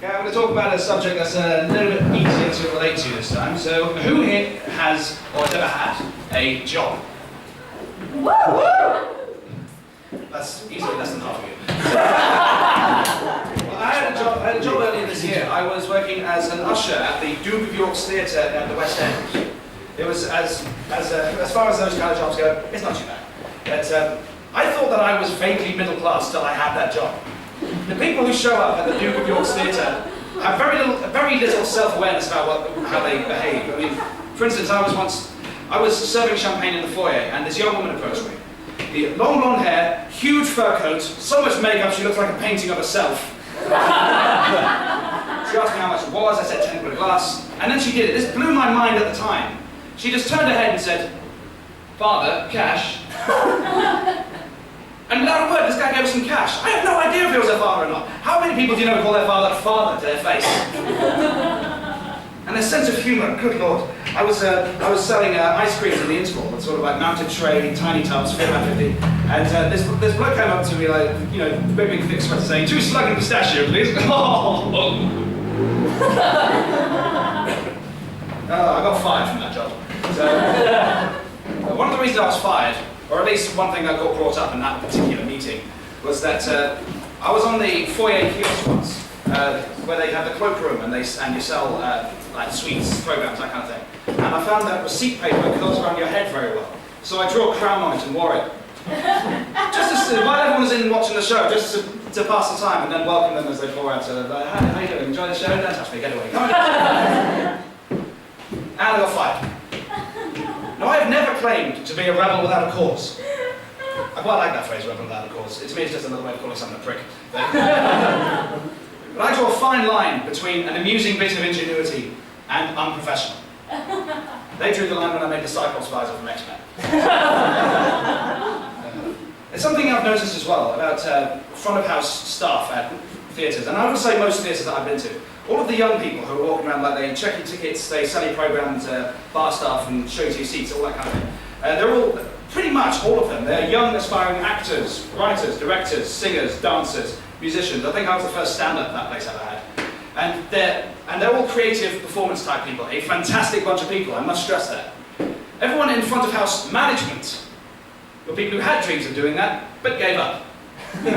Okay, I'm going to talk about a subject that's a little bit easier to relate to this time. So, who here has or has ever had a job? Woo! That's easily less than half of you. Well, I had a job earlier this year. I was working as an usher at the Duke of York's Theatre at the West End. It was, as far as those kind of jobs go, it's not too bad. But I thought that I was vaguely middle class till I had that job. The people who show up at the Duke of York's Theatre have very little self-awareness about how they behave. I mean, for instance, I was serving champagne in the foyer, and this young woman approached me. The long blonde hair, huge fur coat, so much makeup she looked like a painting of herself. She asked me how much it was. I said 10 quid a glass, and then she did it. This blew my mind at the time. She just turned her head and said, "Father, cash." And without a word, this guy gave us some cash. I have no idea if he was their father or not. How many people do you know call their father father to their face? And their sense of humour, good lord. I was selling ice creams in the interval, with sort of like mounted tray, tiny tubs, £4.50. And this bloke came up to me like, you know, big thick sweater saying, "2 slug and pistachio, please." I got fired from that job. So, one of the reasons I was fired, or at least one thing that got brought up in that particular meeting, was that I was on the foyer kiosk once, where they have the cloakroom and you sell like sweets, programs, that kind of thing. And I found that receipt paper curls around your head very well. So I drew a crown on it and wore it. Just while everyone was in watching the show, just to pass the time and then welcome them as they pour out. So like, how you doing? Enjoy the show? Don't touch me, get away. Come on. And I got fired. Now, I have never claimed to be a rebel without a cause. I quite like that phrase, rebel without a cause. To me, it's just another way of calling someone a prick. But I draw a fine line between an amusing bit of ingenuity and unprofessional. They drew the line when I made the Cyclops visor from X-Men. It's something I've noticed as well about front of house staff at theatres, and I would say most theatres that I've been to. All of the young people who are walking around, like they check your tickets, they sell your programs, bar staff, and show you your seats, all that kind of thing. They're all, pretty much all of them, they're young, aspiring actors, writers, directors, singers, dancers, musicians. I think I was the first stand-up that place ever had. And they're all creative performance type people, a fantastic bunch of people, I must stress that. Everyone in front of house management were people who had dreams of doing that, but gave up. You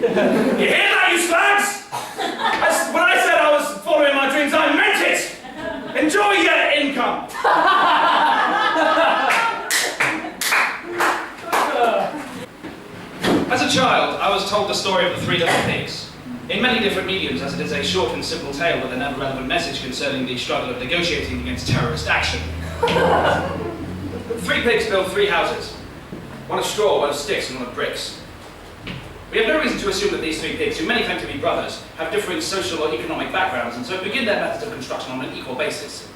hear that, you slags? When I said I was following my dreams, I meant it! Enjoy your income! As a child, I was told the story of the 3 little pigs. In many different mediums, as it is a short and simple tale with an ever-relevant message concerning the struggle of negotiating against terrorist action. 3 pigs built 3 houses. One of straw, one of sticks, and one of bricks. We have no reason to assume that these 3 pigs, who many claim to be brothers, have differing social or economic backgrounds, and so begin their methods of construction on an equal basis.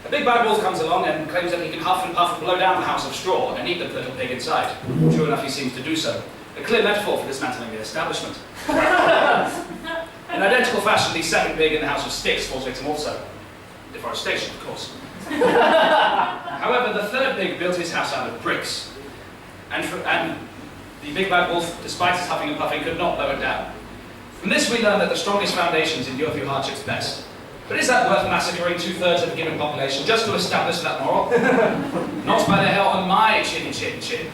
A big bad wolf comes along and claims that he can huff and puff and blow down the house of straw and eat the little pig inside. True enough, he seems to do so. A clear metaphor for dismantling the establishment. In identical fashion, the 2nd pig in the house of sticks falls victim also. Deforestation, of course. However, the 3rd pig built his house out of bricks. And the big bad wolf, despite his huffing and puffing, could not blow it down. From this we learn that the strongest foundations endure through hardships best. But is that worth massacring 2/3 of a given population just to establish that moral? Not by the hell on my chinny chin chin.